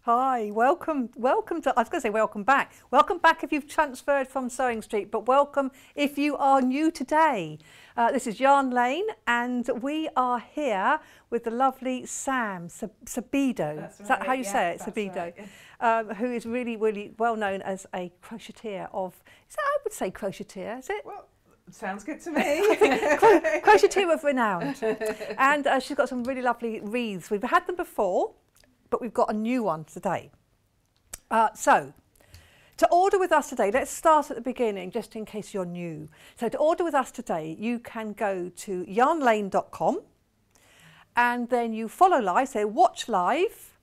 Hi, welcome to, I was going to say welcome back. Welcome back if you've transferred from Sewing Street, but welcome if you are new today. This is Yarn Lane and we are here with the lovely Sam Sabido. That's right. Is that how you say it? That's Sabido. right. Who is really well known as a crocheteer of, I would say crocheteer, is it? Well, sounds good to me. Crocheteer of renown. And she's got some really lovely wreaths. We've had them before, but we've got a new one today. So, to order with us today, let's start at the beginning, just in case you're new. So to order with us today, you can go to yarnlane.com and then you follow live, say watch live,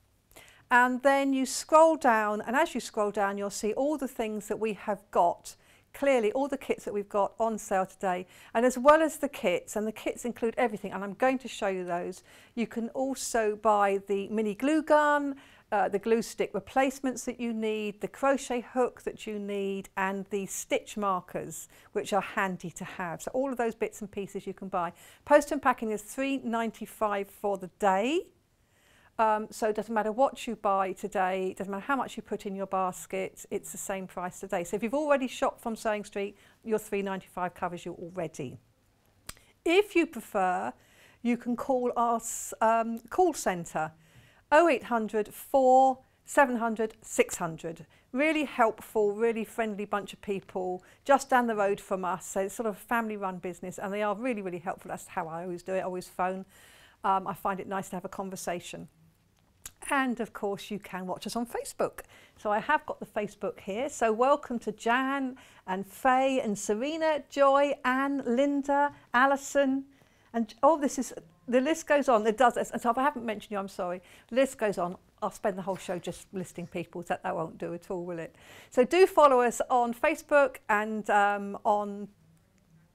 and then you scroll down, and as you scroll down, you'll see all the things that we have got. Clearly, all the kits that we've got on sale today, and as well as the kits, and the kits include everything, and I'm going to show you those. You can also buy the mini glue gun, the glue stick replacements that you need, the crochet hook that you need, and the stitch markers, which are handy to have. So all of those bits and pieces you can buy. Post and packing is £3.95 for the day. So it doesn't matter what you buy today, it doesn't matter how much you put in your basket, it's the same price today. So if you've already shopped from Sewing Street, your £3.95 covers you already. If you prefer, you can call our call centre, 0800 4 700 600. Really helpful, really friendly bunch of people just down the road from us. So it's sort of a family-run business, and they are really helpful. That's how I always do it, I always phone. I find it nice to have a conversation. And of course you can watch us on Facebook. So I have got the Facebook here. So welcome to Jan and Faye and Serena, Joy, Anne, Linda, Alison, and oh, this is, the list goes on. It does, and so if I haven't mentioned you, I'm sorry. The list goes on. I'll spend the whole show just listing people. That won't do at all, will it? So do follow us on Facebook and on,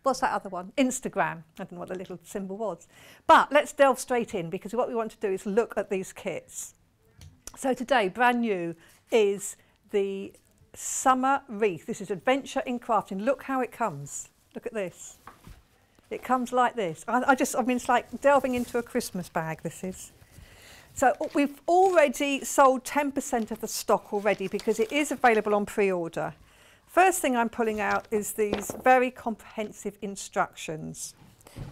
what's that other one? Instagram. I don't know what the little symbol was. But let's delve straight in, because what we want to do is look at these kits. So today, brand new, is the summer wreath. This is Adventure in Crafting. Look how it comes. Look at this. It comes like this. I mean, it's like delving into a Christmas bag, this is. So we've already sold 10% of the stock already, because it is available on pre-order. First thing I'm pulling out is these very comprehensive instructions.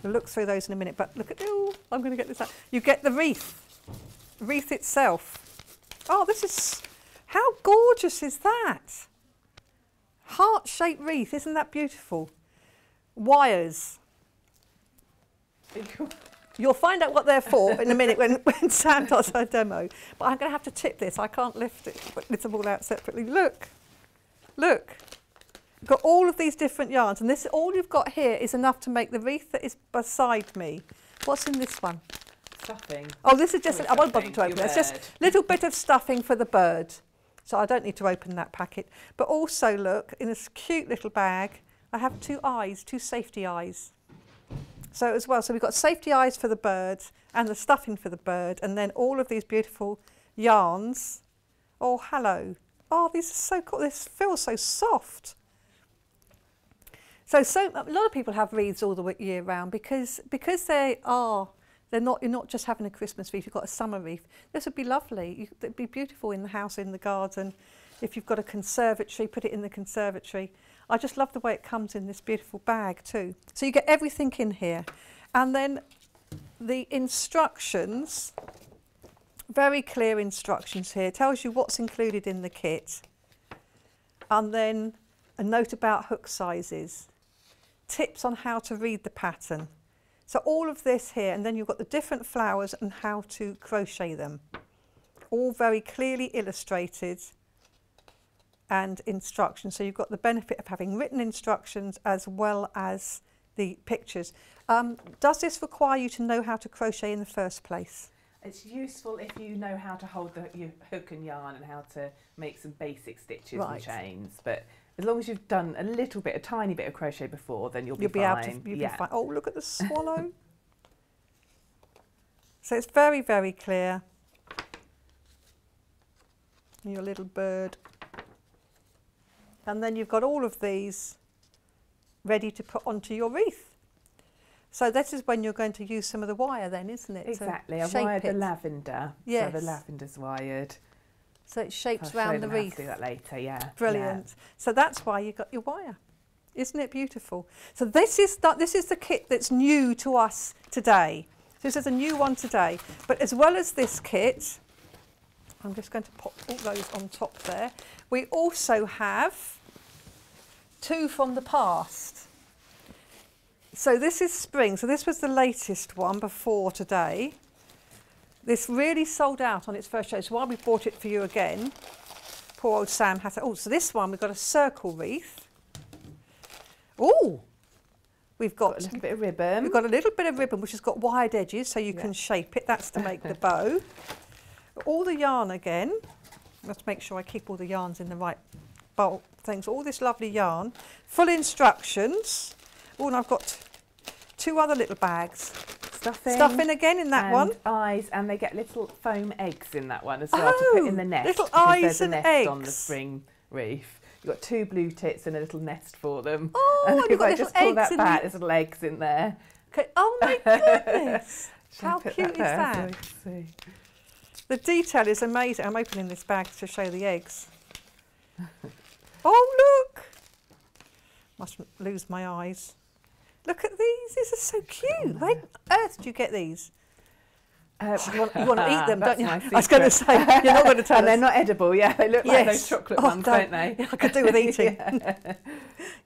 We'll look through those in a minute, but look at, oh, I'm going to get this out. You get the wreath itself. Oh, this is, how gorgeous is that? Heart-shaped wreath, isn't that beautiful? Wires. You'll find out what they're for in a minute when Sam does her demo. But I'm going to have to tip this, I can't lift it, but lift them all out separately. Look. Look, you've got all of these different yarns, and this, all you've got here is enough to make the wreath that is beside me. What's in this one? Stuffing. Oh, this is just, I won't bother to open it. It's just a little bit of stuffing for the bird. So I don't need to open that packet. But also look, in this cute little bag, I have two eyes, two safety eyes. So as well, so we've got safety eyes for the bird and the stuffing for the bird, and then all of these beautiful yarns. Oh, hello. Oh, these are so cool. This feels so soft. So a lot of people have wreaths all the year round because they're not, you're not just having a Christmas wreath, you've got a summer wreath. This would be lovely. It'd be beautiful in the house, in the garden. If you've got a conservatory, put it in the conservatory. I just love the way it comes in this beautiful bag too. So you get everything in here. And then the instructions, very clear instructions here. It tells you what's included in the kit. And then a note about hook sizes. Tips on how to read the pattern. So all of this here, and then you've got the different flowers and how to crochet them. All very clearly illustrated and instructions. So you've got the benefit of having written instructions as well as the pictures. Does this require you to know how to crochet in the first place? It's useful if you know how to hold your hook and yarn and how to make some basic stitches and chains. But as long as you've done a tiny bit of crochet before, then you'll be fine. You'll be fine. Oh, look at the swallow. So it's very clear. And your little bird. And then you've got all of these ready to put onto your wreath. So this is when you're going to use some of the wire then, isn't it? Exactly. I've wired the lavender. Yes. So the lavender's wired. So it shapes around the wreath. I'll do that later, yeah. Brilliant. Yeah. So that's why you got your wire. Isn't it beautiful? So this is the kit that's new to us today. So this is a new one today. But as well as this kit, I'm just going to pop all those on top there. We also have 2 from the past. So this is spring. So this was the latest one before today. This really sold out on its first show. So why we bought it for you again. Poor old Sam had to. Oh, so this one we've got a circle wreath. Oh, we've got a little bit of ribbon. We've got a little bit of ribbon which has got wide edges so you can shape it. That's to make the bow. All the yarn again. Let's make sure I keep all the yarns in the right bulk things. All this lovely yarn. Full instructions. Oh, and I've got 2 other little bags. Stuffing again in that one. Eyes, and they get little foam eggs in that one as well to put in the nest. Little eyes and nest eggs on the spring wreath. You've got 2 blue tits and a little nest for them. Oh, and you've got if I just pull that back, there's little eggs in there. Okay. Oh my goodness! How cute is that? So The detail is amazing. I'm opening this bag to show the eggs. Oh look! Mustn't lose my eyes. Look at these. These are so cute. Where on earth do you get these? You want to eat them, don't you? I was going to say, you're not going to tell us. They're not edible, yeah. They look like those chocolate ones, don't they? Yeah, I could do with eating.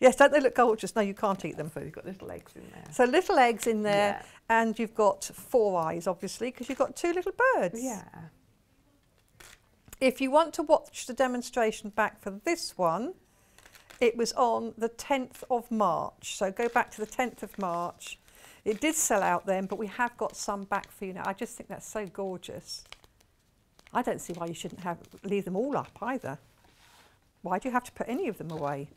Yes, don't they look gorgeous? No, you can't eat them. So you've got little eggs in there. So little eggs in there, and you've got 4 eyes, obviously, because you've got 2 little birds. Yeah. If you want to watch the demonstration back for this one, it was on the 10th of March. So go back to the 10th of March. It did sell out then, but we have got some back for you now. I just think that's so gorgeous. I don't see why you shouldn't leave them all up either. Why do you have to put any of them away?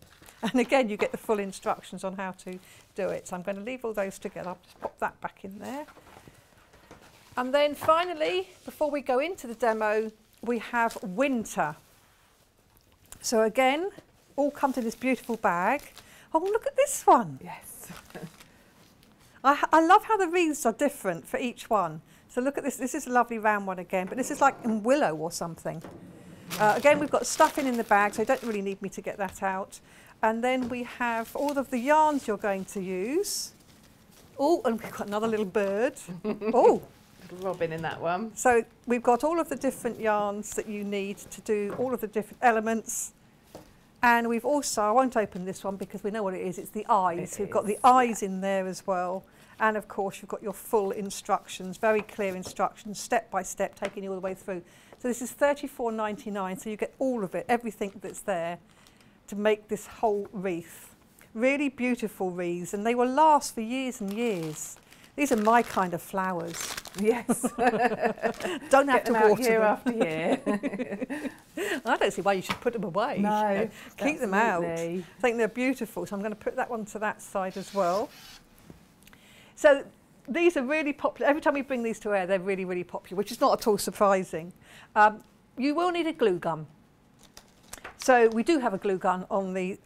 And again, you get the full instructions on how to do it. So I'm going to leave all those together. I'll just pop that back in there. And then finally, before we go into the demo, we have winter. So again, all comes in this beautiful bag. Oh, look at this one. Yes. I love how the wreaths are different for each one. So look at this. This is a lovely round one again, but this is like in willow or something. Again, we've got stuffing in the bag, so you don't really need me to get that out. And then we have all of the yarns you're going to use. Oh, and we've got another little bird. Oh. Little robin in that one. So we've got all of the different yarns that you need to do all of the different elements. And we've also, I won't open this one because we know what it is, it's the eyes. We've got the eyes in there as well. And of course you've got your full instructions, very clear instructions, step by step, taking you all the way through. So this is $34.99, so you get all of it, everything that's there to make this whole wreath. Really beautiful wreaths, and they will last for years and years. These are my kind of flowers. Yes. Don't have to water year them. after year. I don't see why you should put them away. No, keep them out. I think they're beautiful, so I'm going to put that one to that side as well. So these are really popular. Every time we bring these to air, they're really, really popular, which is not at all surprising. You will need a glue gun. So we do have a glue gun on the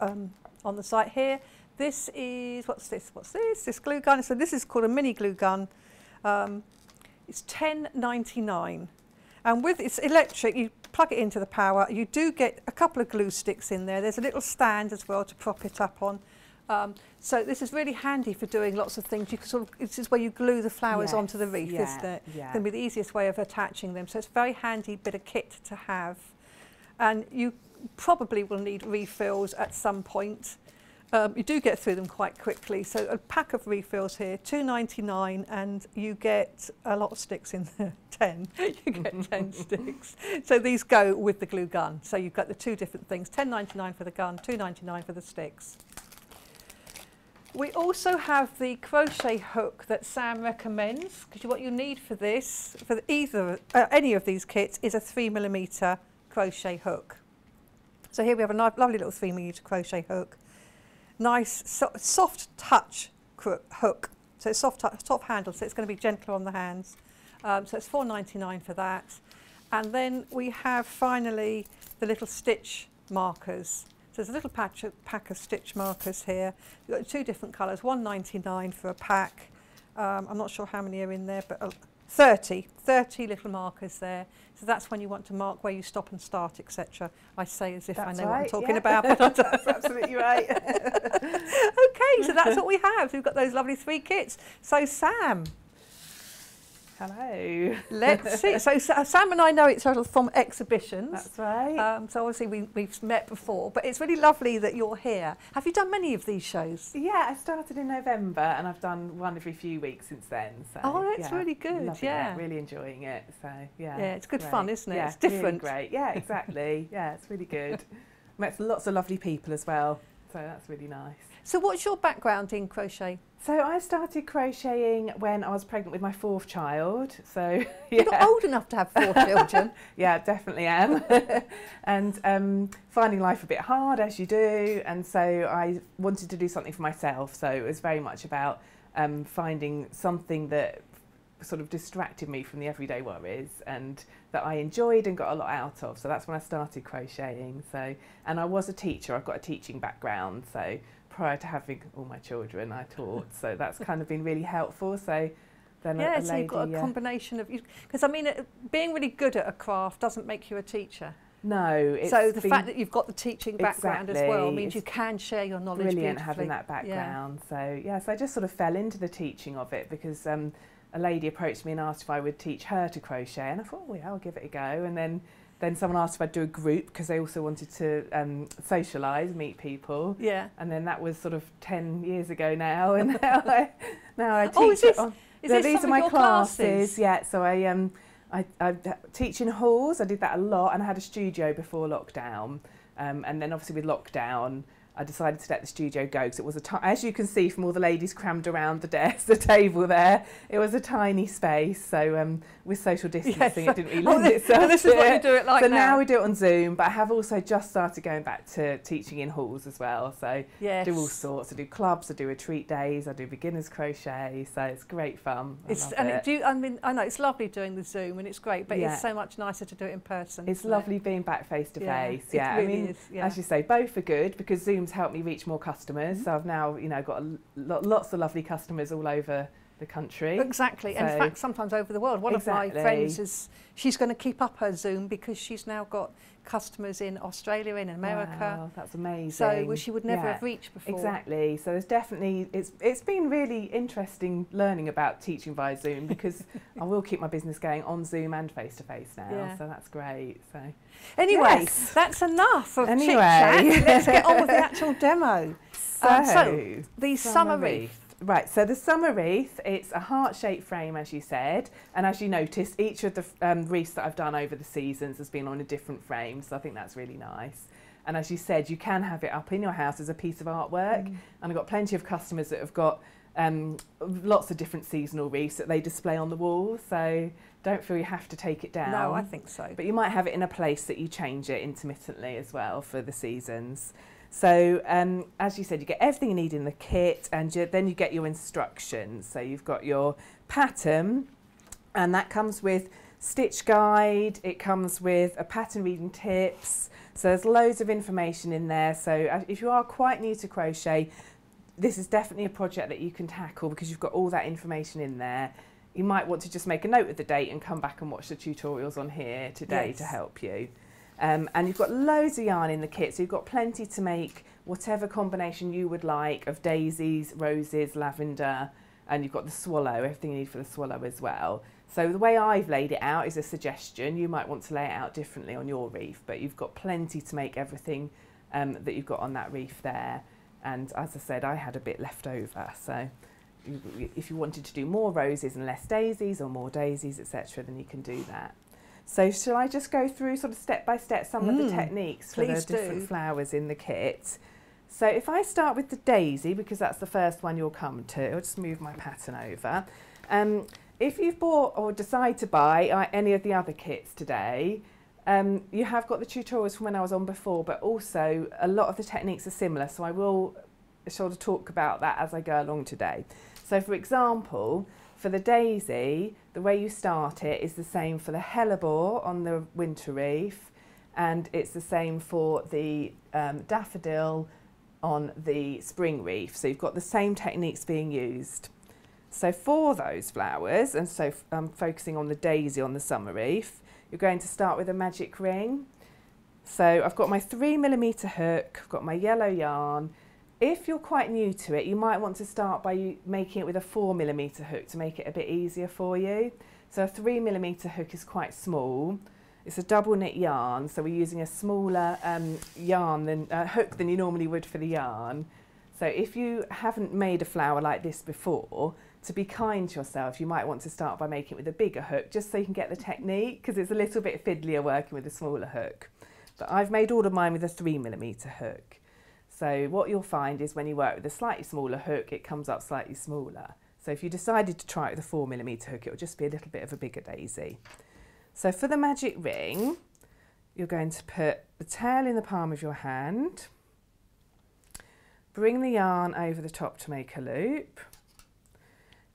site here. This is, what's this? What's this? This glue gun. So this is called a mini glue gun. It's $10.99. And with it's electric, you plug it into the power. You do get a couple of glue sticks in there. There's a little stand as well to prop it up on. So this is really handy for doing lots of things. You can sort of, this is where you glue the flowers onto the wreath, isn't it? Yeah. It's going to be the easiest way of attaching them. So it's a very handy bit of kit to have. And you probably will need refills at some point. You do get through them quite quickly. So a pack of refills here, $2.99, and you get a lot of sticks in there, 10. You get 10 sticks. So these go with the glue gun. So you've got the 2 different things, $10.99 for the gun, $2.99 for the sticks. We also have the crochet hook that Sam recommends, because what you need for this, for any of these kits, is a 3mm crochet hook. So here we have a lovely little 3mm crochet hook. Nice soft touch hook, so it's soft handle, so it's going to be gentler on the hands. So it's $4.99 for that. And then we have finally the little stitch markers. So there's a little pack of stitch markers here. You've got 2 different colours, $1.99 for a pack. I'm not sure how many are in there, but 30 little markers there. So that's when you want to mark where you stop and start, etc. I say as if That's I know right, what I'm talking yeah. about, but I don't. That's absolutely right. Okay, so that's what we have. We've got those lovely 3 kits. So Sam, hello. let's see. So Sam and I know each other from exhibitions. That's right. So obviously we've met before, but it's really lovely that you're here. Have you done many of these shows? Yeah, I started in November and I've done one every few weeks since then. So, Oh, that's yeah, really good, loving yeah. it, really enjoying it. So yeah. Yeah, it's good great. fun, isn't it? Yeah, It's different. Really great. Yeah, exactly. Yeah, it's really good. Met lots of lovely people as well. So that's really nice. So what's your background in crochet? So I started crocheting when I was pregnant with my 4th child. So yeah. You're not old enough to have 4 children. Yeah, definitely am. And finding life a bit hard, as you do. And so I wanted to do something for myself. So it was very much about finding something that sort of distracted me from the everyday worries and that I enjoyed and got a lot out of. So that's when I started crocheting. So, and I was a teacher. I've got a teaching background. So prior to having all my children, I taught. So that's kind of been really helpful. So then Yeah, a so lady, you've got a combination of, because I mean, being really good at a craft doesn't make you a teacher. No, it's so the fact that you've got the teaching background as well means it's you can share your knowledge brilliant beautifully. having that background. So yeah, so I just sort of fell into the teaching of it because a lady approached me and asked if I would teach her to crochet, and I thought, oh yeah, I'll give it a go. And then someone asked if I'd do a group because they also wanted to socialise, meet people. Yeah. And then that was sort of 10 years ago now, and now I teach. Oh, is this, on, is so this these some are of my your classes. Yeah, so I teach in halls. I did that a lot, and I had a studio before lockdown. And then obviously with lockdown, I decided to let the studio go because it was as you can see from all the ladies crammed around the desk, the table there, it was a tiny space. So with social distancing, Yes. it didn't really lend itself. This is what you do it like so now. now we do it on Zoom, but I have also just started going back to teaching in halls as well. So Yes. do all sorts. I do clubs, I do retreat days, I do beginners crochet. So it's great fun. I love it. I mean, I know it's lovely doing the Zoom and it's great, but Yeah. it's so much nicer to do it in person. It's isn't lovely being back face to face. it Yeah, really I mean, is, yeah. as you say, both are good because Zoom's helped me reach more customers. So I've now, got lots of lovely customers all over the country. Exactly, and in So- fact, sometimes over the world. One of my Exactly. friends she's going to keep up her Zoom because she's now got customers in Australia, in America. Wow, that's amazing. So which she would never Yeah, have reached before. Exactly. So there's definitely it's been really interesting learning about teaching via Zoom because I will keep my business going on Zoom and face to face now. Yeah. So that's great. So Anyway, Yes. that's enough of Anyway. chit-chat. Let's get on with the actual demo. So, the summer wreath. Right, so the summer wreath, it's a heart-shaped frame, as you said, and as you noticed, each of the wreaths that I've done over the seasons has been on a different frame, so I think that's really nice. And as you said, you can have it up in your house as a piece of artwork, and I've got plenty of customers that have got lots of different seasonal wreaths that they display on the walls, so don't feel you have to take it down. No, I think so. But you might have it in a place that you change it intermittently as well for the seasons. So as you said, you get everything you need in the kit, and then you get your instructions. So you've got your pattern, and that comes with stitch guide, it comes with a pattern reading tips, so there's loads of information in there. So if you are quite new to crochet, this is definitely a project that you can tackle because you've got all that information in there. You might want to just make a note of the date and come back and watch the tutorials on here today to help you. And you've got loads of yarn in the kit, so you've got plenty to make whatever combination you would like of daisies, roses, lavender, and you've got the swallow, everything you need for the swallow as well. So the way I've laid it out is a suggestion. You might want to lay it out differently on your wreath, but you've got plenty to make everything that you've got on that wreath there. And as I said, I had a bit left over, so if you wanted to do more roses and less daisies, or more daisies, etc., then you can do that. So shall I just go through sort of step by step some of the techniques for the different flowers in the kit? So if I start with the daisy, because that's the first one you'll come to, I'll just move my pattern over. If you've bought or decide to buy any of the other kits today, you have got the tutorials from when I was on before, but also a lot of the techniques are similar, so I will sort of talk about that as I go along today. So for example, for the daisy, the way you start it is the same for the hellebore on the winter wreath, and it's the same for the daffodil on the spring wreath. So you've got the same techniques being used. So for those flowers, and so I'm focusing on the daisy on the summer wreath, you're going to start with a magic ring. So I've got my 3mm hook, I've got my yellow yarn. If you're quite new to it, you might want to start by making it with a 4mm hook to make it a bit easier for you. So a 3mm hook is quite small. It's a double knit yarn, so we're using a smaller hook than you normally would for the yarn. So if you haven't made a flower like this before, to be kind to yourself, you might want to start by making it with a bigger hook, just so you can get the technique, because it's a little bit fiddlier working with a smaller hook. But I've made all of mine with a 3mm hook. So what you'll find is when you work with a slightly smaller hook, it comes up slightly smaller. So if you decided to try it with a 4mm hook, it will just be a little bit of a bigger daisy. So for the magic ring, you're going to put the tail in the palm of your hand, bring the yarn over the top to make a loop,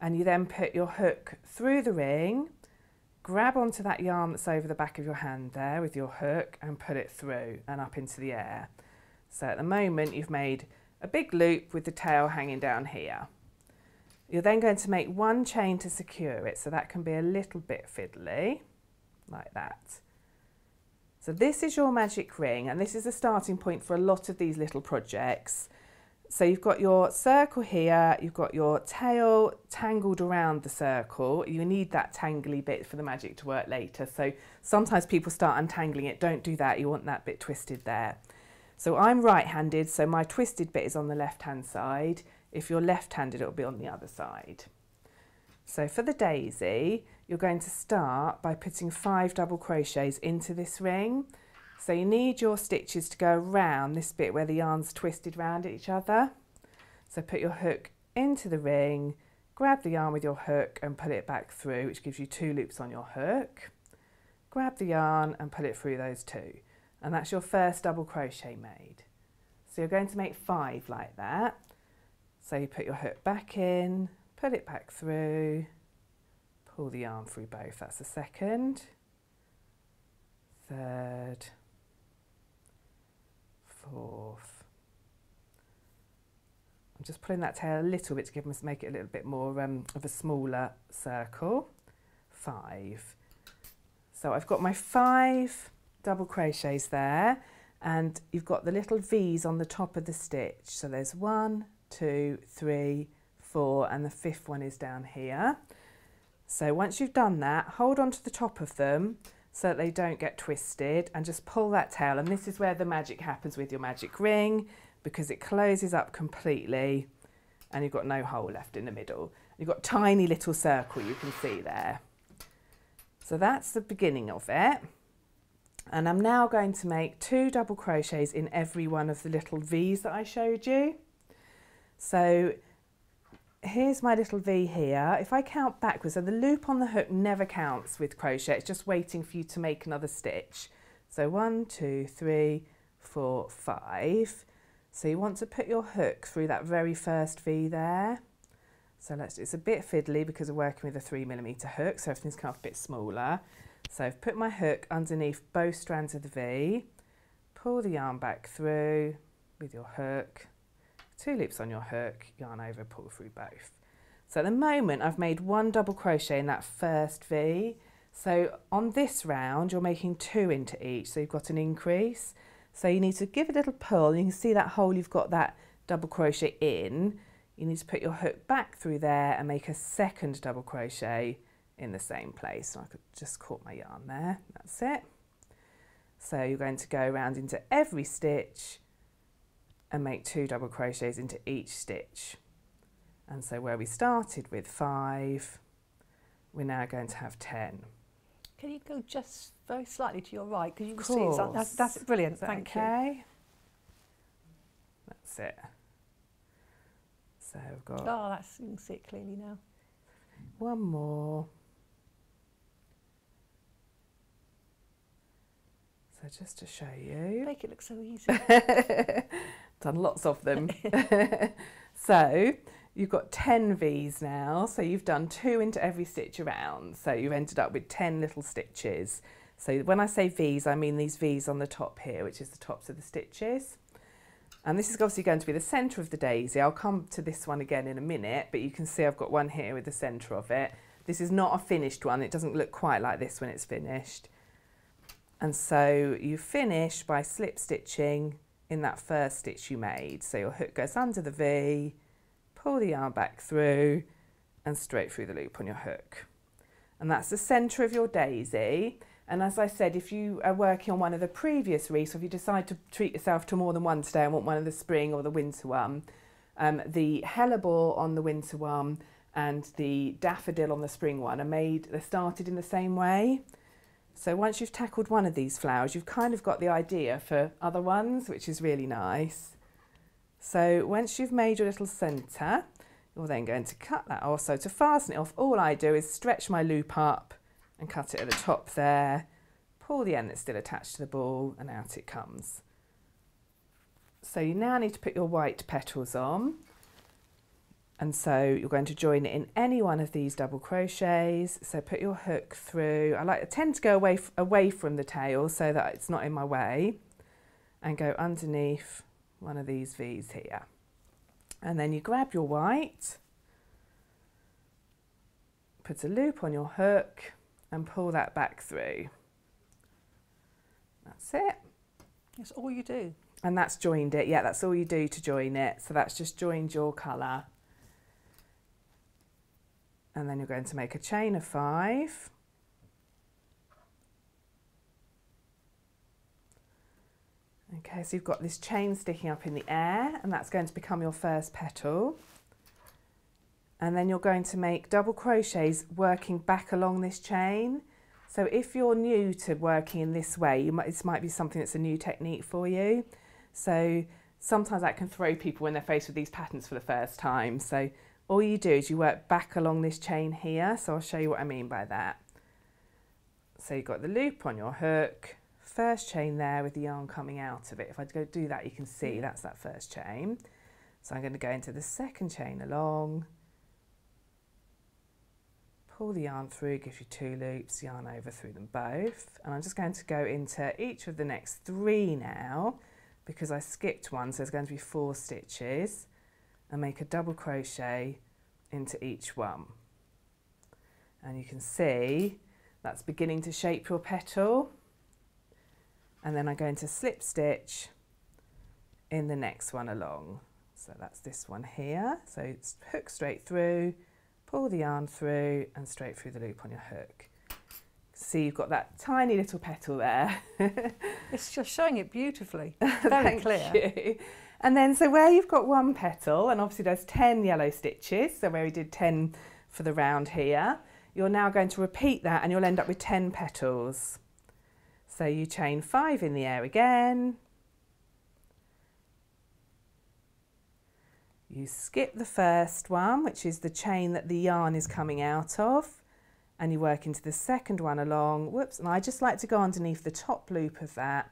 and you then put your hook through the ring, grab onto that yarn that's over the back of your hand there with your hook and put it through and up into the air. So at the moment you've made a big loop with the tail hanging down here. You're then going to make one chain to secure it, so that can be a little bit fiddly, like that. So this is your magic ring, and this is a starting point for a lot of these little projects. So you've got your circle here, you've got your tail tangled around the circle. You need that tangly bit for the magic to work later. So sometimes people start untangling it. Don't do that, you want that bit twisted there. So I'm right-handed, so my twisted bit is on the left-hand side. If you're left-handed, it'll be on the other side. So for the daisy, you're going to start by putting 5 double crochets into this ring. So you need your stitches to go around this bit where the yarn's twisted round each other. So put your hook into the ring, grab the yarn with your hook and put it back through, which gives you 2 loops on your hook. Grab the yarn and put it through those 2. And that's your first double crochet made. So you're going to make 5 like that. So you put your hook back in, put it back through, pull the yarn through both. That's the second, third, fourth. I'm just pulling that tail a little bit to make it a little bit more of a smaller circle. 5. So I've got my 5 double crochets there, and you've got the little V's on the top of the stitch. So there's 1, 2, 3, 4, and the 5th one is down here. So once you've done that, hold on to the top of them so that they don't get twisted, and just pull that tail. And this is where the magic happens with your magic ring, because it closes up completely and you've got no hole left in the middle. You've got a tiny little circle you can see there. So that's the beginning of it. And I'm now going to make 2 double crochets in every one of the little V's that I showed you. So here's my little V here. If I count backwards, so the loop on the hook never counts with crochet, it's just waiting for you to make another stitch. So 1, 2, 3, 4, 5. So you want to put your hook through that very first V there. So it's a bit fiddly because we're working with a 3mm hook, so everything's come off a bit smaller. So I've put my hook underneath both strands of the V, pull the yarn back through with your hook, 2 loops on your hook, yarn over, pull through both. So at the moment I've made 1 double crochet in that first V. So on this round you're making 2 into each, so you've got an increase. So you need to give a little pull, and you can see that hole you've got that double crochet in. You need to put your hook back through there and make a 2nd double crochet in the same place. So I could just caught my yarn there, that's it. So you're going to go around into every stitch and make 2 double crochets into each stitch. And so where we started with 5, we're now going to have 10. Can you go just very slightly to your right? Because you can see it's, that's brilliant, thank you. That's it. So I've got... Oh, you can see it clearly now. 1 more. So just to show you. Make it look so easy. Done lots of them. So you've got 10 V's now. So you've done 2 into every stitch around. So you've ended up with 10 little stitches. So when I say V's, I mean these V's on the top here, which is the tops of the stitches. And this is obviously going to be the centre of the daisy. I'll come to this one again in a minute, but you can see I've got one here with the centre of it. This is not a finished one. It doesn't look quite like this when it's finished. And so you finish by slip stitching in that first stitch you made. So your hook goes under the V, pull the yarn back through and straight through the loop on your hook. And that's the centre of your daisy. And as I said, if you are working on one of the previous wreaths, or if you decide to treat yourself to more than one today and want one of the spring or the winter one, the hellebore on the winter one and the daffodil on the spring one they're started in the same way. So once you've tackled one of these flowers, you've kind of got the idea for other ones, which is really nice. So once you've made your little centre, you're then going to cut that off. So to fasten it off, all I do is stretch my loop up and cut it at the top there, pull the end that's still attached to the ball and out it comes. So you now need to put your white petals on, and so you're going to join it in any one of these double crochets. So put your hook through. I tend to go away from the tail so that it's not in my way, and go underneath one of these V's here. And then you grab your white, put a loop on your hook and pull that back through. That's it. That's all you do. And that's joined it. Yeah, that's all you do to join it. So that's just joined your colour. And then you're going to make a chain of 5. Okay, so you've got this chain sticking up in the air, and that's going to become your first petal. And then you're going to make double crochets working back along this chain. So if you're new to working in this way, this might be something that's a new technique for you. So sometimes that can throw people when they're faced with these patterns for the first time. So all you do is you work back along this chain here. So I'll show you what I mean by that. So you've got the loop on your hook, first chain there with the yarn coming out of it. If I go do that, you can see that's that first chain. So I'm going to go into the second chain along, pull the yarn through, gives you 2 loops, yarn over through them both. And I'm just going to go into each of the next 3 now, because I skipped one, so there's going to be 4 stitches, and make a double crochet into each one. And you can see that's beginning to shape your petal. And then I'm going to slip stitch in the next one along. So that's this one here. So it's hook straight through, pull the yarn through and straight through the loop on your hook. See, you've got that tiny little petal there. It's just showing it beautifully. Very clear. Thank you. And then so where you've got 1 petal, and obviously there's 10 yellow stitches, so where we did 10 for the round here, you're now going to repeat that and you'll end up with 10 petals. So you chain 5 in the air again. You skip the first one, which is the chain that the yarn is coming out of, and you work into the second one along. Whoops, and I just like to go underneath the top loop of that,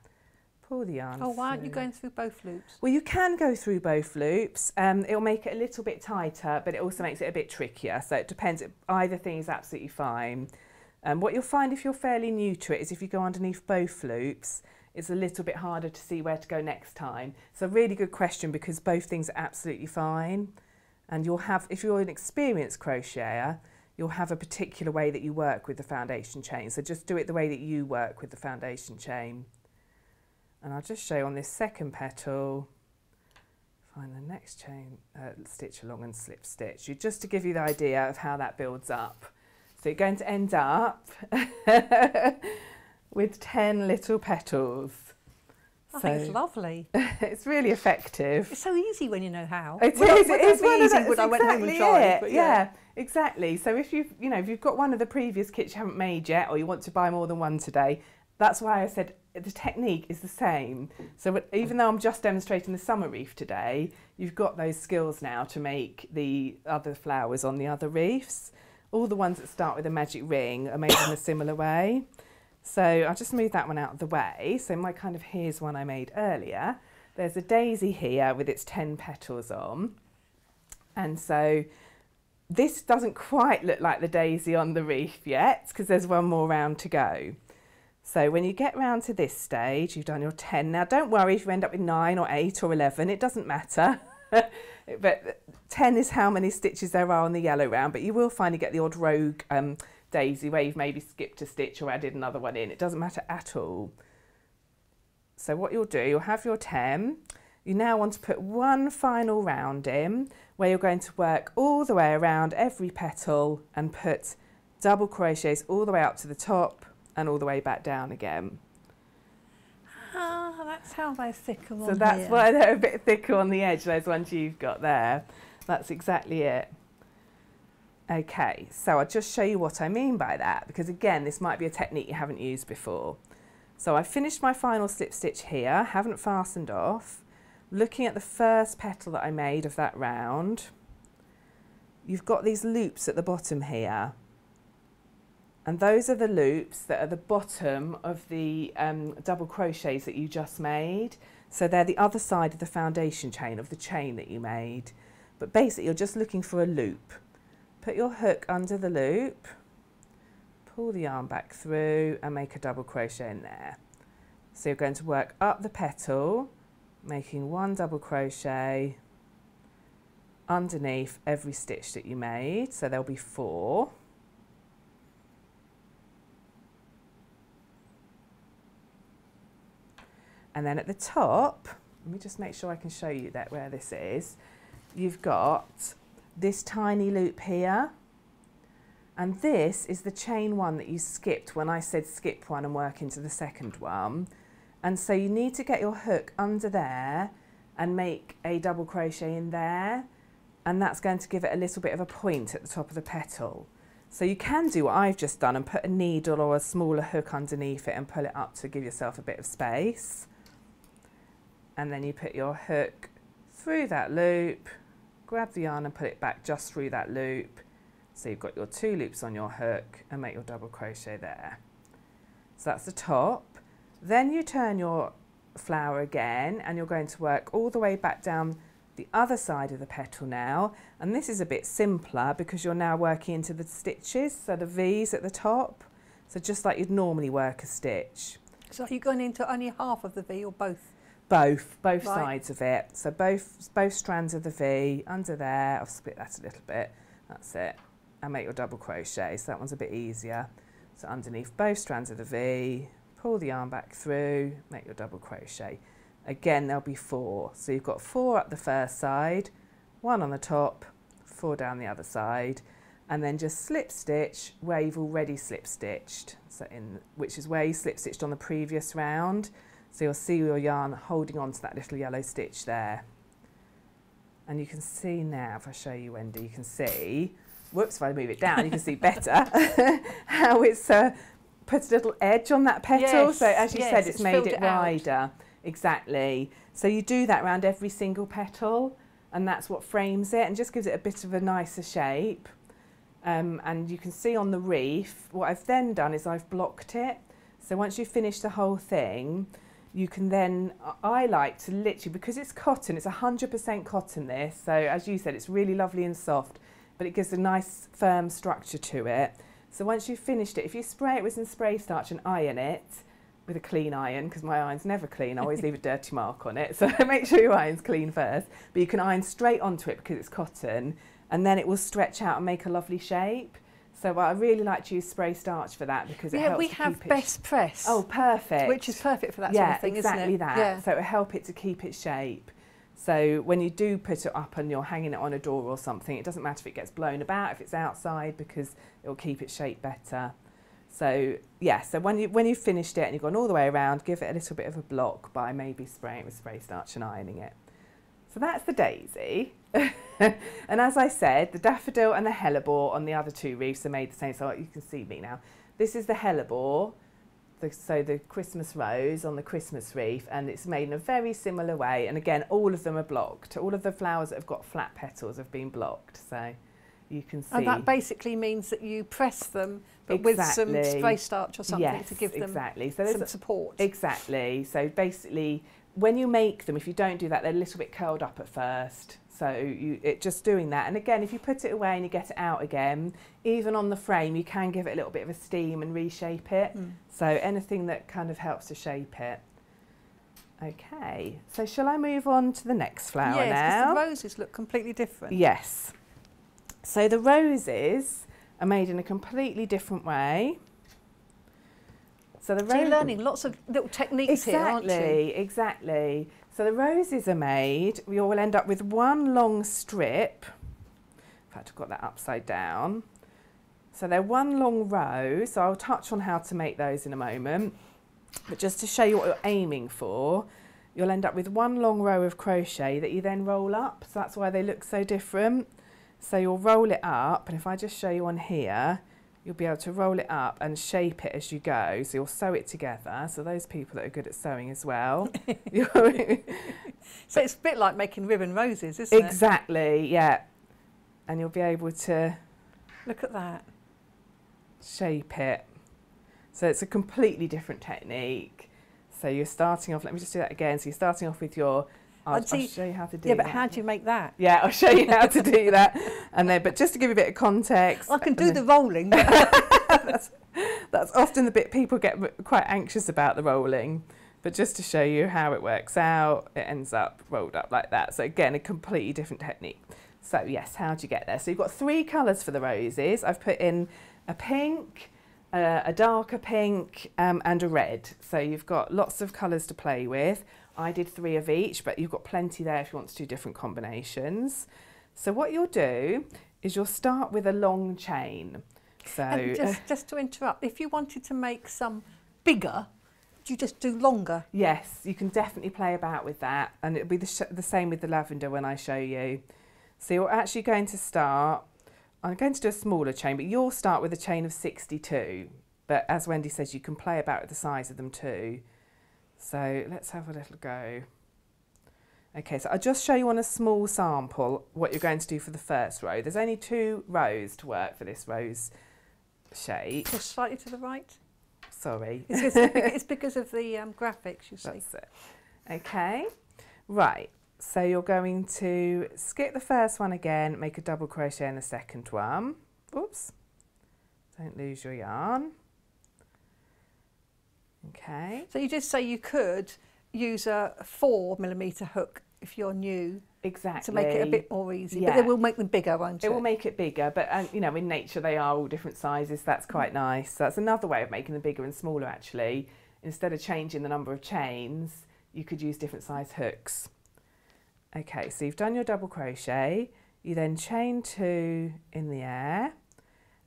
pull the yarn Oh, why aren't through. you going through both loops? Well, you can go through both loops. It'll make it a little bit tighter, but it also makes it a bit trickier. So it depends. Either thing is absolutely fine. What you'll find if you're fairly new to it is if you go underneath both loops, it's a little bit harder to see where to go next time. It's a really good question because both things are absolutely fine. And you'll have, if you're an experienced crocheter, you'll have a particular way that you work with the foundation chain. So just do it the way that you work with the foundation chain. And I'll just show you on this second petal, find the next chain, stitch along and slip stitch, just to give you the idea of how that builds up. So you're going to end up with 10 little petals. I think it's lovely. It's really effective. It's so easy when you know how. It is. It is one of easy those, when I went home and exactly tried. it. But yeah, exactly. So if you've got one of the previous kits you haven't made yet, or you want to buy more than one today, that's why I said the technique is the same. So even though I'm just demonstrating the summer wreath today, you've got those skills now to make the other flowers on the other wreaths. All the ones that start with a magic ring are made in a similar way. So I'll just move that one out of the way. So my kind of, here's one I made earlier. There's a daisy here with its 10 petals on. And so this doesn't quite look like the daisy on the wreath yet because there's one more round to go. So when you get round to this stage, you've done your 10. Now don't worry if you end up with 9 or 8 or 11, it doesn't matter. But 10 is how many stitches there are on the yellow round, but you will find you get the odd rogue daisy where you've maybe skipped a stitch or added another one in. It doesn't matter at all. So what you'll do, you'll have your 10. You now want to put one final round in where you're going to work all the way around every petal and put double crochets all the way up to the top and all the way back down again. Ah, that's how they're thicker on So that's here. why they're a bit thicker on the edge, those ones you've got there. That's exactly it. Okay, so I'll just show you what I mean by that, because again, this might be a technique you haven't used before. So I finished my final slip stitch here, haven't fastened off. Looking at the first petal that I made of that round, you've got these loops at the bottom here. And those are the loops that are the bottom of the double crochets that you just made. So they're the other side of the foundation chain, of the chain that you made. But basically you're just looking for a loop. Put your hook under the loop, pull the yarn back through and make a double crochet in there. So you're going to work up the petal, making one double crochet underneath every stitch that you made. So there'll be 4. And then at the top, let me just make sure I can show you that where this is. You've got this tiny loop here. And this is the chain 1 that you skipped when I said skip one and work into the second one. And so you need to get your hook under there and make a double crochet in there. And that's going to give it a little bit of a point at the top of the petal. So you can do what I've just done and put a needle or a smaller hook underneath it and pull it up to give yourself a bit of space. And then you put your hook through that loop, grab the yarn and put it back just through that loop. So you've got your 2 loops on your hook and make your double crochet there. So that's the top. Then you turn your flower again and you're going to work all the way back down the other side of the petal now. And this is a bit simpler because you're now working into the stitches, so the V's at the top. So just like you'd normally work a stitch. So are you going into only half of the V or both? Both Right. sides of it. So both strands of the V under there. I'll split that a little bit. That's it. And make your double crochet. So that one's a bit easier. So underneath both strands of the V, pull the yarn back through, make your double crochet. Again, there'll be 4. So you've got 4 up the first side, 1 on the top, 4 down the other side, and then just slip stitch where you've already slip stitched. So which is where you slip stitched on the previous round. So you'll see your yarn holding on to that little yellow stitch there. And you can see now, if I show you, Wendy, you can see, whoops, if I move it down, you can see better how it's put a little edge on that petal. Yes, so as you said, it's made it out. wider. Exactly. So you do that around every single petal, and that's what frames it and just gives it a bit of a nicer shape. And you can see on the wreath, what I've then done is I've blocked it. So once you finish the whole thing, you can then, I like to literally, because it's cotton, it's 100% cotton this, so as you said, it's really lovely and soft, but it gives a nice firm structure to it. So once you've finished it, if you spray it with some spray starch and iron it, with a clean iron, because my iron's never clean, I always leave a dirty mark on it, so make sure your iron's clean first, but you can iron straight onto it because it's cotton, and then it will stretch out and make a lovely shape. So I really like to use spray starch for that because it helps we to have keep it. Best Press. Oh, perfect. Which is perfect for that sort of thing, exactly isn't it? that. Yeah. So it'll help it to keep its shape. So when you do put it up and you're hanging it on a door or something, it doesn't matter if it gets blown about, if it's outside, because it'll keep its shape better. So yeah, so when you've finished it and you've gone all the way around, give it a little bit of a block by maybe spraying it with spray starch and ironing it. So that's the daisy. And as I said, the daffodil and the hellebore on the other 2 wreaths are made the same, so you can see me now. This is the hellebore, so the Christmas rose on the Christmas wreath, and it's made in a very similar way. And again, all of them are blocked. All of the flowers that have got flat petals have been blocked, so you can see. And that basically means that you press them, but with some spray starch or something to give them so some support. Exactly. So basically, when you make them, if you don't do that, they're a little bit curled up at first. So just doing that. And again, if you put it away and you get it out again, even on the frame, you can give it a little bit of a steam and reshape it. So anything that kind of helps to shape it. Okay, so shall I move on to the next flower now? Yes, because the roses look completely different. Yes. So the roses are made in a completely different way. So you're learning lots of little techniques here, aren't you? Exactly. So the roses are made, we all end up with one long strip. In fact, I've got that upside down. So they're one long row, so I'll touch on how to make those in a moment. But just to show you what you're aiming for, you'll end up with one long row of crochet that you then roll up. So that's why they look so different. So you'll roll it up, and if I just show you on here, you'll be able to roll it up and shape it as you go. So you'll sew it together. So those people that are good at sewing as well. So it's a bit like making ribbon roses, isn't it? Exactly, yeah. And you'll be able to... Look at that. Shape it. So it's a completely different technique. So you're starting off, let me just do that again. So you're starting off with your... I'll show you how to do that. Yeah, but how do you make that? Yeah, I'll show you how to do that. And then, but just to give you a bit of context. I can do the rolling. That's often the bit people get quite anxious about, the rolling. But just to show you how it works out, it ends up rolled up like that. So again, a completely different technique. So yes, how do you get there? So you've got 3 colours for the roses. I've put in a pink, a darker pink and a red. So you've got lots of colours to play with. I did 3 of each, but you've got plenty there if you want to do different combinations. So what you'll do is you'll start with a long chain. So and just to interrupt, if you wanted to make some bigger, do you just do longer? Yes, you can definitely play about with that, and it'll be the same with the lavender when I show you. So you're actually going to start, I'm going to do a smaller chain, but you'll start with a chain of 62. But as Wendy says, you can play about with the size of them too. So let's have a little go. Okay, so I'll just show you on a small sample what you're going to do for the first row. There's only 2 rows to work for this rose shape. Just slightly to the right. Sorry. It's because of the graphics, you see. That's it. Okay, right. So you're going to skip the first one again, make a double crochet in the second one. Oops, don't lose your yarn. Okay. So you did say you could use a 4mm hook if you're new. Exactly. To make it a bit more easy. Yeah. But it will make them bigger, won't it? It will make it bigger, but you know, in nature they are all different sizes. That's quite nice. So that's another way of making them bigger and smaller actually. Instead of changing the number of chains, you could use different size hooks. Okay, so you've done your double crochet. You then chain 2 in the air,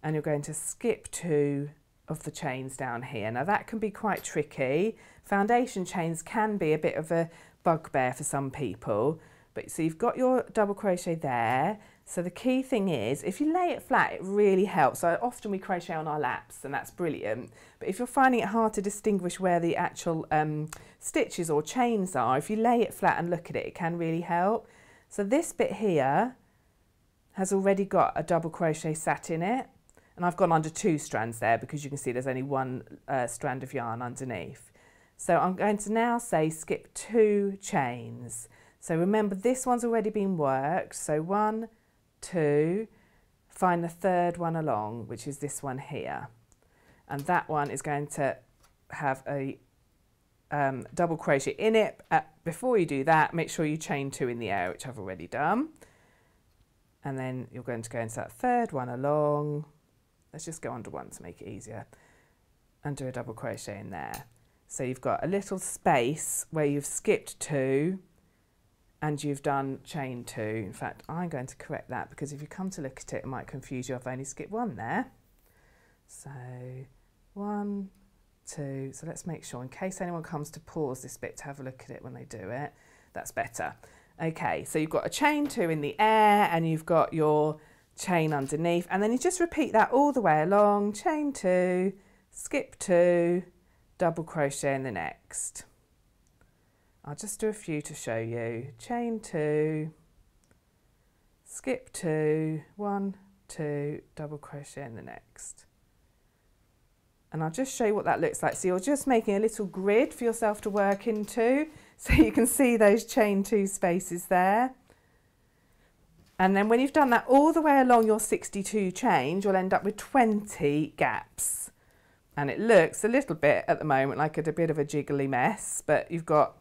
and you're going to skip 2 of the chains down here. Now that can be quite tricky. Foundation chains can be a bit of a bugbear for some people, but so you've got your double crochet there. So the key thing is, if you lay it flat, it really helps. So often we crochet on our laps, and that's brilliant. But if you're finding it hard to distinguish where the actual stitches or chains are, if you lay it flat and look at it, it can really help. So this bit here has already got a double crochet sat in it. And I've gone under 2 strands there because you can see there's only 1 strand of yarn underneath. So I'm going to now say skip 2 chains. So remember, this one's already been worked. So 1, 2, find the 3rd one along, which is this one here. And that one is going to have a double crochet in it. Before you do that, make sure you chain 2 in the air, which I've already done. And then you're going to go into that 3rd one along. Let's just go under 1 to make it easier, and do a double crochet in there. So you've got a little space where you've skipped 2 and you've done chain 2. In fact, I'm going to correct that because if you come to look at it, it might confuse you. I've only skipped 1 there. So 1, 2. So let's make sure, in case anyone comes to pause this bit to have a look at it when they do it, that's better. Okay, so you've got a chain 2 in the air and you've got your chain underneath, and then you just repeat that all the way along. Chain 2, skip 2, double crochet in the next. I'll just do a few to show you. Chain 2, skip 2, 1, 2, double crochet in the next. And I'll just show you what that looks like. So you're just making a little grid for yourself to work into. So you can see those chain 2 spaces there. And then when you've done that all the way along your 62 chains, you'll end up with 20 gaps. And it looks a little bit at the moment like a bit of a jiggly mess, but you've got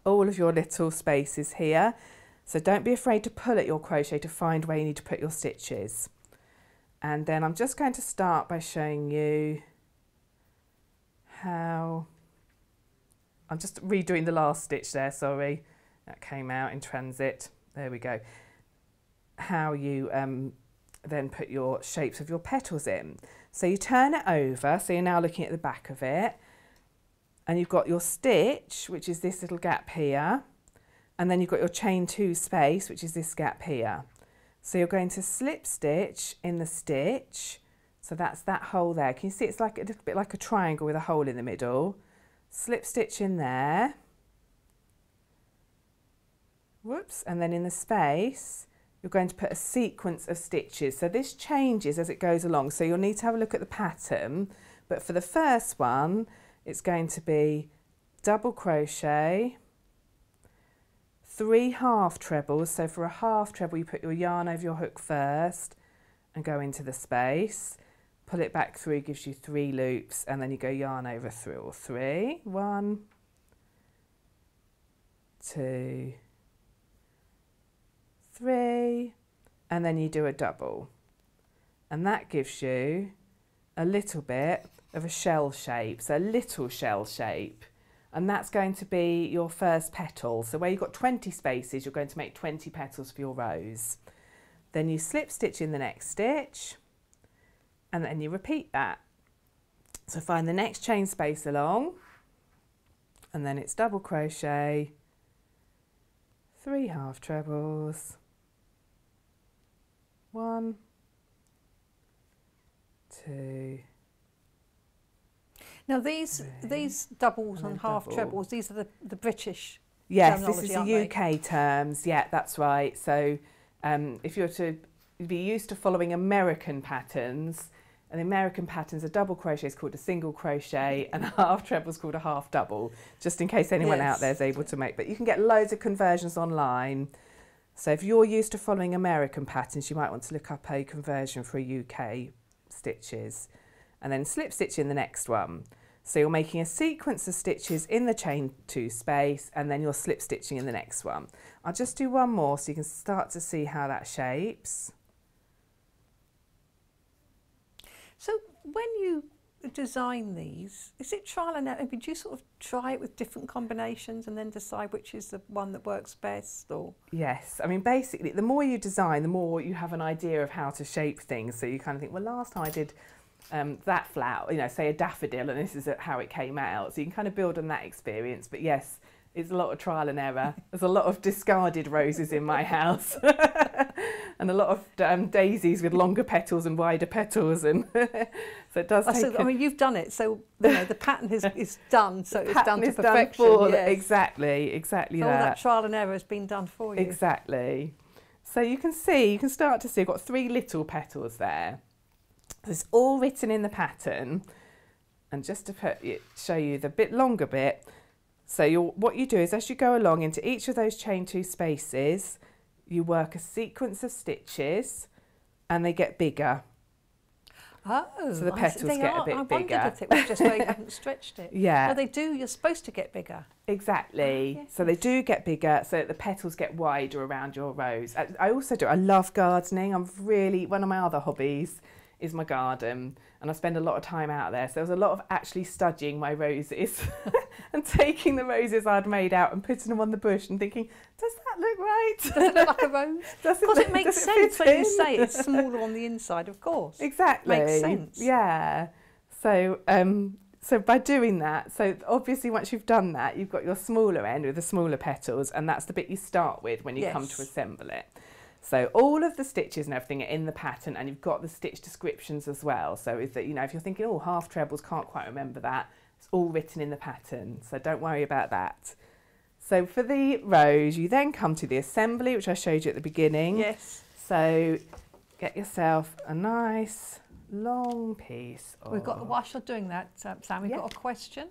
all of your little spaces here. So don't be afraid to pull at your crochet to find where you need to put your stitches. And then I'm just going to start by showing you how, I'm just redoing the last stitch there, sorry, that came out in transit, there we go, how you then put your shapes of your petals in. So you turn it over, so you're now looking at the back of it, and you've got your stitch, which is this little gap here, and then you've got your chain 2 space, which is this gap here. So you're going to slip stitch in the stitch, so that's that hole there. Can you see it's like a little bit like a triangle with a hole in the middle? Slip stitch in there, whoops, and then in the space you're going to put a sequence of stitches. So this changes as it goes along, so you'll need to have a look at the pattern, but for the first one it's going to be double crochet, 3 half trebles. So for a half treble you put your yarn over your hook first and go into the space, pull it back through, gives you 3 loops, and then you go yarn over through all 3, 1, 2, 3, and then you do a double, and that gives you a little bit of a shell shape, so a little shell shape. And that's going to be your first petal. So where you've got 20 spaces, you're going to make 20 petals for your rose. Then you slip stitch in the next stitch, and then you repeat that. So find the next chain space along, and then it's double crochet, 3 half trebles, 1, 2. Now these doubles and half double. trebles, these are the British Yes, this is terminology, the UK terms. Yeah, that's right. So if you were to be used to following American patterns, and the American patterns, a double crochet is called a single crochet and a half treble is called a half double, just in case anyone out there is able to make. But you can get loads of conversions online. So if you're used to following American patterns, you might want to look up a conversion for a UK stitches, and then slip stitch in the next one. So you're making a sequence of stitches in the chain 2 space, and then you're slip stitching in the next one. I'll just do one more so you can start to see how that shapes. So when you design these, is it trial and error? Do you sort of try it with different combinations and then decide which is the one that works best? Or Yes, I mean basically the more you design, the more you have an idea of how to shape things. So you kind of think, well, last time I did that flower, you know, say a daffodil, and this is how it came out. So you can kind of build on that experience. But yes, it's a lot of trial and error. There's a lot of discarded roses in my house and a lot of daisies with longer petals and wider petals, and so it does take I mean, you've done it, so you know, the pattern is done, so it's done to perfection. Done for, yes. Exactly So that. all that trial and error has been done for you. Exactly. So you can see, you can start to see, I've got 3 little petals there. It's all written in the pattern, and just to show you the bit longer bit. So what you do is, as you go along into each of those chain 2 spaces, you work a sequence of stitches, and they get bigger. Oh, so the petals get a bit bigger. I wondered if it was just where you hadn't stretched it. Yeah. Well, they do. You're supposed to get bigger. Exactly. Yes. So they do get bigger, so that the petals get wider around your rose. I also do. I love gardening. One of my other hobbies is my garden, and I spend a lot of time out there. So there's a lot of actually studying my roses and taking the roses I'd made out and putting them on the bush and thinking, does that look right? Does it look like a rose? Because it makes sense when you say it's smaller on the inside, of course. Exactly. Makes sense. Yeah. So so by doing that, so obviously once you've done that, you've got your smaller end with the smaller petals, and that's the bit you start with when you come to assemble it. So all of the stitches and everything are in the pattern, and you've got the stitch descriptions as well. So is that, you know, if you're thinking, oh, half trebles, can't quite remember that, it's all written in the pattern. So don't worry about that. So for the rose, you then come to the assembly, which I showed you at the beginning. Yes. So get yourself a nice long piece of... Whilst you're doing that, Sam, we've got a question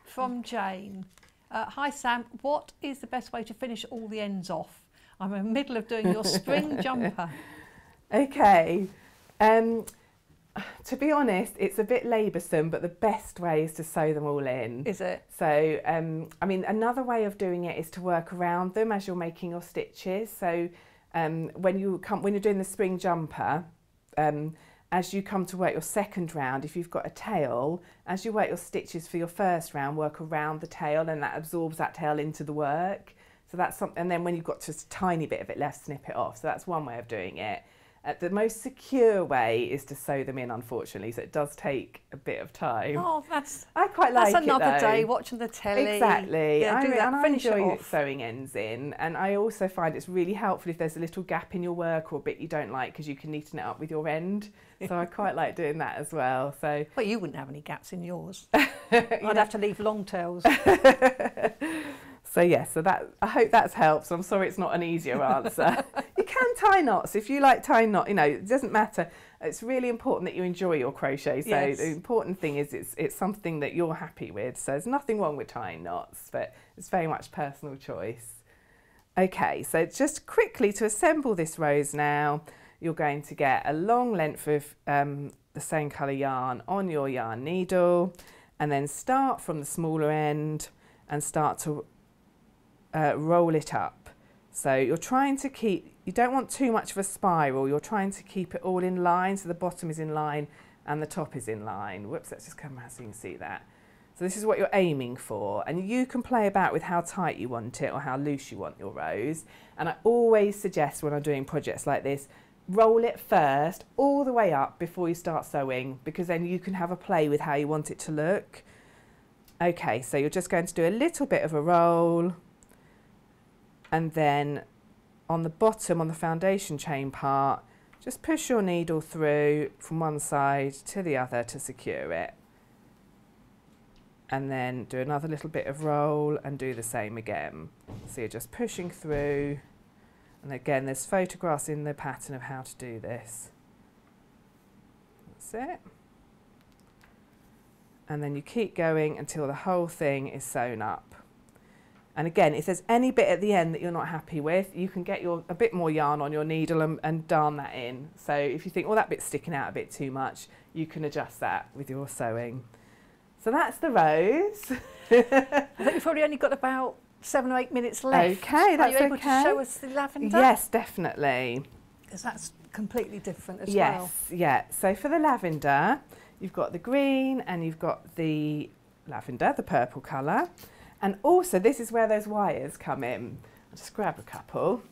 from Jane. Hi Sam, what is the best way to finish all the ends off? I'm in the middle of doing your spring jumper. Okay. To be honest, it's a bit laboursome, but the best way is to sew them all in. Is it? So, I mean, another way of doing it is to work around them as you're making your stitches. So, when you're doing the spring jumper, as you come to work your second round, if you've got a tail, as you work your stitches for your first round, work around the tail, and that absorbs that tail into the work. So that's something. And then when you've got just a tiny bit of it left, snip it off. So that's one way of doing it. The most secure way is to sew them in, unfortunately, so it does take a bit of time. Oh, I quite like it. That's another though. day watching the telly. Exactly. Yeah, I enjoy sewing ends in, and I also find it's really helpful if there's a little gap in your work or a bit you don't like, because you can neaten it up with your end. So I quite like doing that as well. So. Well, you wouldn't have any gaps in yours. I'd have to leave long tails. So yeah, so that, I hope that's helped. So I'm sorry it's not an easier answer. You can tie knots if you like tying knots. You know, it doesn't matter. It's really important that you enjoy your crochet. So yes. The important thing is it's something that you're happy with. So there's nothing wrong with tying knots, but it's very much personal choice. Okay, so just quickly to assemble this rose now, you're going to get a long length of the same colour yarn on your yarn needle, and then start from the smaller end and start to roll it up. So you're trying to keep, you don't want too much of a spiral, you're trying to keep it all in line, so the bottom is in line and the top is in line. Whoops, let's just come around so you can see that. So this is what you're aiming for, and you can play about with how tight you want it or how loose you want your rose. And I always suggest when I'm doing projects like this, roll it first all the way up before you start sewing, because then you can have a play with how you want it to look. Okay, so you're just going to do a little bit of a roll, and then on the bottom, on the foundation chain part, just push your needle through from one side to the other to secure it. And then do another little bit of roll and do the same again. So you're just pushing through. And again, there's photographs in the pattern of how to do this. That's it. And then you keep going until the whole thing is sewn up. And again, if there's any bit at the end that you're not happy with, you can get a bit more yarn on your needle and darn that in. So if you think, oh, that bit's sticking out a bit too much, you can adjust that with your sewing. So that's the rose. I think you've probably only got about 7 or 8 minutes left. Okay, that's okay. Are you able to show us the lavender? Yes, definitely. Because that's completely different as well. Yes, yeah. So for the lavender, you've got the green and you've got the lavender, the purple colour. And also, this is where those wires come in. I'll just grab a couple.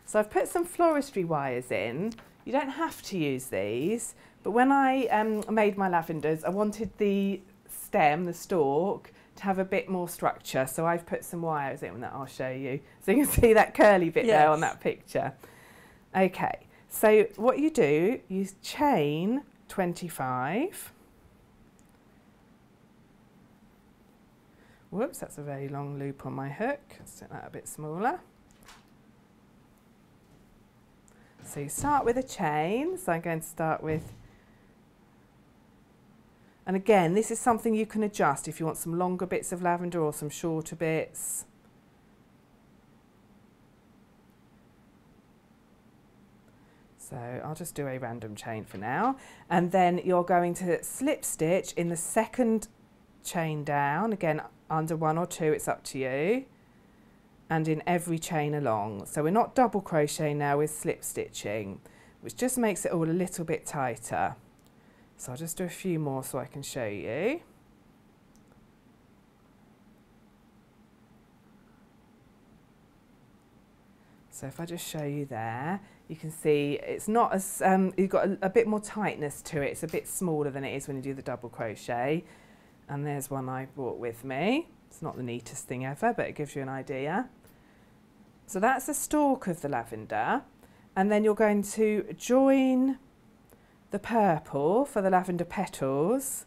So I've put some floristry wires in. You don't have to use these, but when I made my lavenders, I wanted the stem, the stalk, to have a bit more structure. So I've put some wires in that I'll show you. So you can see that curly bit there on that picture. Okay, so what you do, you chain 25. Whoops, that's a very long loop on my hook. Let's make that a bit smaller. So you start with a chain. So I'm going to start with, and again, this is something you can adjust if you want some longer bits of lavender or some shorter bits. So I'll just do a random chain for now. And then you're going to slip stitch in the second chain down, again under 1 or 2, it's up to you, and in every chain along. So we're not double crocheting now, we're slip stitching, which just makes it all a little bit tighter. So I'll just do a few more so I can show you. So if I just show you there, you can see it's not as, you've got a bit more tightness to it. It's a bit smaller than it is when you do the double crochet. And there's one I brought with me. It's not the neatest thing ever, but it gives you an idea. So that's the stalk of the lavender. And then you're going to join the purple for the lavender petals.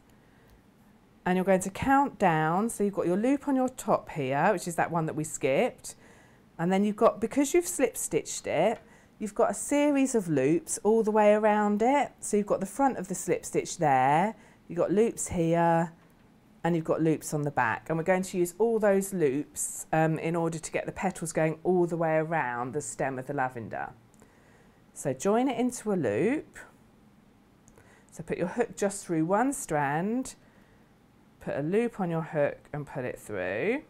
And you're going to count down. So you've got your loop on your top here, which is that one that we skipped. And then you've got, because you've slip stitched it, you've got a series of loops all the way around it. So you've got the front of the slip stitch there. You've got loops here, and you've got loops on the back, and we're going to use all those loops in order to get the petals going all the way around the stem of the lavender. So join it into a loop. So put your hook just through one strand, put a loop on your hook and pull it through.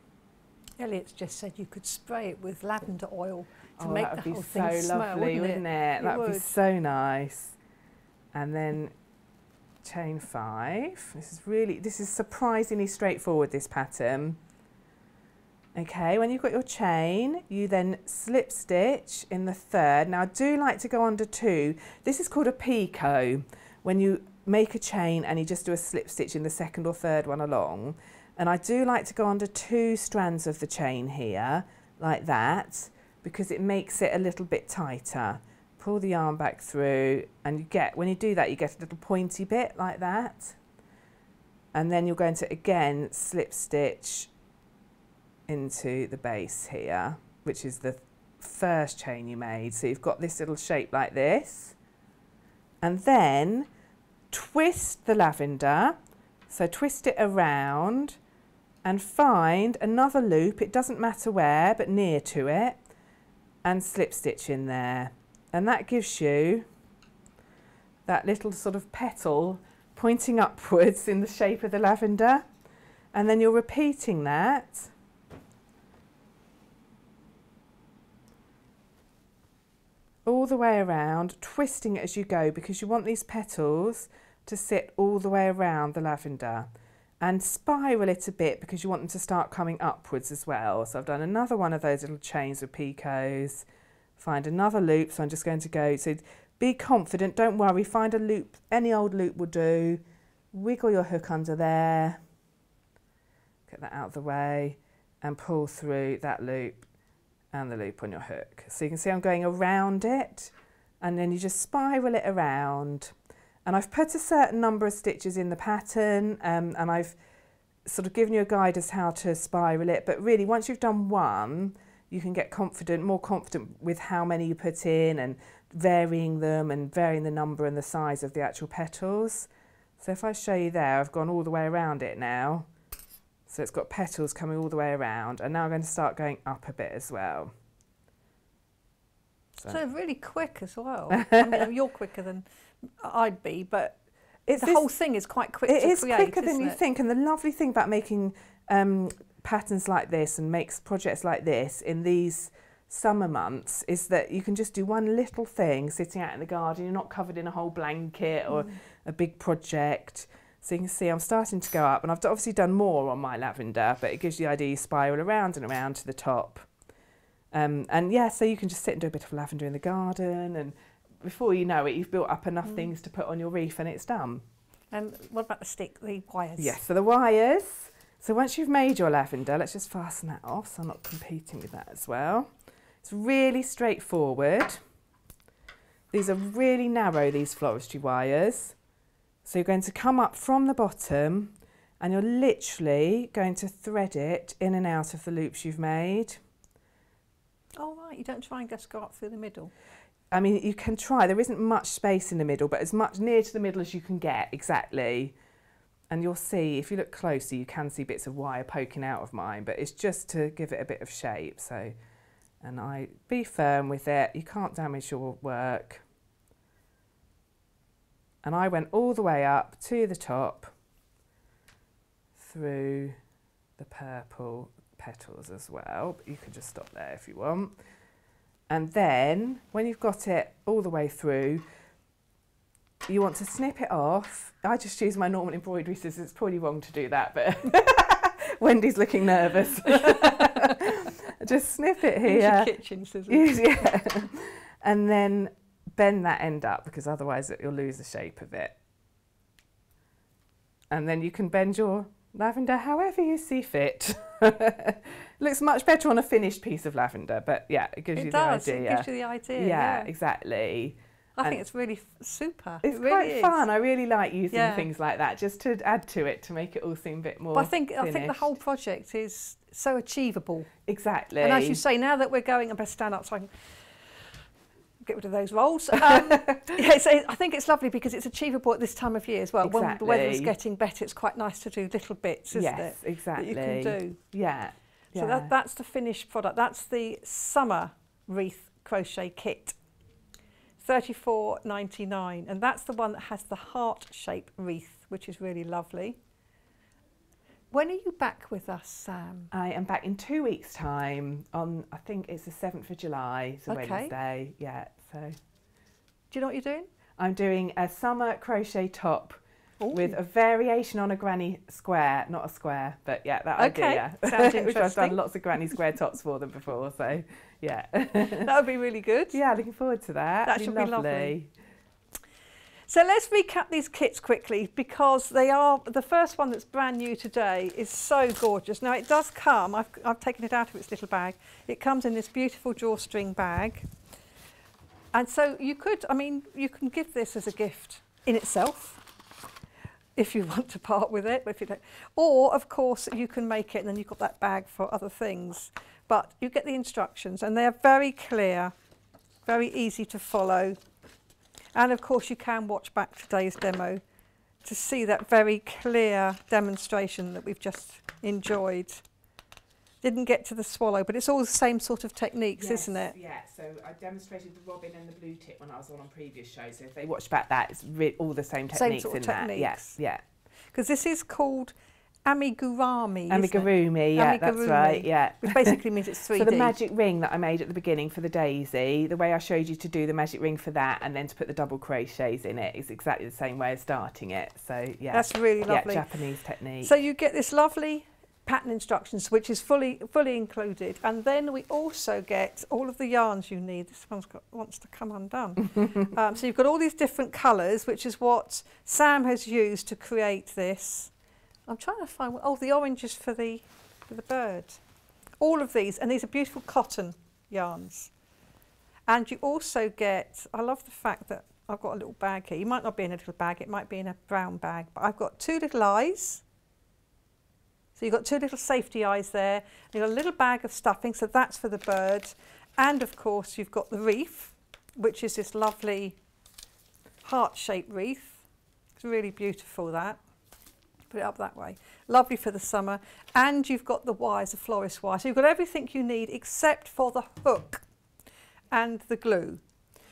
Elliot's just said you could spray it with lavender oil to Oh, make that the would whole be thing so smell, lovely, wouldn't it? That would be so nice. And then chain 5. This is surprisingly straightforward, this pattern. Okay, when you've got your chain, you then slip stitch in the 3rd. Now I do like to go under 2. This is called a picot, when you make a chain and you just do a slip stitch in the 2nd or 3rd one along. And I do like to go under 2 strands of the chain here, like that, because it makes it a little bit tighter. Pull the yarn back through, and when you do that, you get a little pointy bit like that. And then you're going to again slip stitch into the base here, which is the 1st chain you made. So you've got this little shape like this, and then twist the lavender. So twist it around and find another loop, it doesn't matter where, but near to it, and slip stitch in there. And that gives you that little sort of petal pointing upwards in the shape of the lavender. And then you're repeating that all the way around, twisting it as you go, because you want these petals to sit all the way around the lavender, and spiral it a bit because you want them to start coming upwards as well. So I've done another one of those little chains with picots, find another loop, so I'm just going to go, so be confident, don't worry, find a loop, any old loop will do, wiggle your hook under there, get that out of the way, and pull through that loop and the loop on your hook. So you can see I'm going around it, and then you just spiral it around. And I've put a certain number of stitches in the pattern, and I've sort of given you a guide as how to spiral it, but really once you've done one, you can get more confident with how many you put in, and varying them and varying the number and the size of the actual petals. So if I show you there, I've gone all the way around it now. So it's got petals coming all the way around, and now I'm going to start going up a bit as well. So really quick as well. I mean, you're quicker than I'd be, but the whole thing is quite quick to create. It is quicker than you think, and the lovely thing about making patterns like this and makes projects like this in these summer months is that you can just do one little thing sitting out in the garden. You're not covered in a whole blanket or a big project. So you can see I'm starting to go up, and I've obviously done more on my lavender, but it gives you the idea you spiral around and around to the top. And yeah, so you can just sit and do a bit of lavender in the garden, and before you know it, you've built up enough things to put on your wreath and it's done. And what about the wires? Yes, so the wires. So once you've made your lavender, let's just fasten that off so I'm not competing with that as well. It's really straightforward. These are really narrow, these floristry wires. So you're going to come up from the bottom, and you're literally going to thread it in and out of the loops you've made. Oh right, you don't try and just go up through the middle. I mean, you can try. There isn't much space in the middle, but as much near to the middle as you can get, exactly. And you'll see, if you look closer, you can see bits of wire poking out of mine, but it's just to give it a bit of shape. So, and be firm with it. You can't damage your work. And I went all the way up to the top through the purple petals as well, but you can just stop there if you want. And then when you've got it all the way through, you want to snip it off. I just use my normal embroidery scissors. It's probably wrong to do that, but Wendy's looking nervous. Just snip it here. Use your kitchen scissors. Yeah. And then bend that end up, because otherwise you'll lose the shape of it. And then you can bend your lavender however you see fit. Looks much better on a finished piece of lavender, but yeah, it gives you the idea. It gives you the idea. Yeah, exactly. I think it's really super. It's quite fun. I really like using things like that, just to add to it, to make it all seem a bit more finished. I think the whole project is so achievable. Exactly. And as you say, now that we're going, I better stand up so I can get rid of those rolls. Yeah, so I think it's lovely because it's achievable at this time of year as well. Exactly. When the weather's getting better, it's quite nice to do little bits, isn't it? Yes, exactly. That you can do. Yeah. So that's the finished product. That's the summer wreath crochet kit. $34.99, and that's the one that has the heart shape wreath, which is really lovely. When are you back with us, Sam? I am back in 2 weeks' time on, I think it's the 7th of July, it's a Wednesday. Yeah, so. Do you know what you're doing? I'm doing a summer crochet top. Ooh. With a variation on a granny square, not a square, but yeah, that idea. Sounds Which I've interesting. done lots of granny square tops for them before, so yeah. That would be really good. Yeah, looking forward to that. That should be lovely. lovely. So let's recap these kits quickly because they are, the first one that's brand new today is so gorgeous. Now it does come, I've taken it out of its little bag, it comes in this beautiful drawstring bag. And so you could, I mean, you can give this as a gift in itself if you want to part with it, if you don't. Or of course you can make it and then you've got that bag for other things. But you get the instructions and they're very clear, very easy to follow. And of course you can watch back today's demo to see that very clear demonstration that we've just enjoyed. Didn't get to the swallow, but it's all the same sort of techniques, yes, isn't it? Yeah, so I demonstrated the robin and the blue tip when I was on previous shows. So if they watch back that, it's all the same techniques sort of in techniques. that. Yes, yeah. Because this is called amigurumi, Amigurumi, yeah, amigurumi, that's right, yeah. Which basically means it's 3D. So the magic ring that I made at the beginning for the daisy, the way I showed you to do the magic ring for that and then to put the double crochets in it is exactly the same way of starting it. So yeah. That's really lovely. Yeah, Japanese technique. So you get this lovely pattern instructions, which is fully included. And then we also get all of the yarns you need. This one's wants to come undone. So you've got all these different colours, which is what Sam has used to create this. I'm trying to find, the orange is for the bird. All of these, and these are beautiful cotton yarns. And you also get, I love the fact that I've got a little bag here. You might not be in a little bag, it might be in a brown bag, but I've got 2 little eyes. So you've got 2 little safety eyes there. You've got a little bag of stuffing, so that's for the bird. And of course you've got the wreath, which is this lovely heart-shaped wreath. It's really beautiful, that. Put it up that way. Lovely for the summer. And you've got the wires, the florist wire. So you've got everything you need except for the hook and the glue.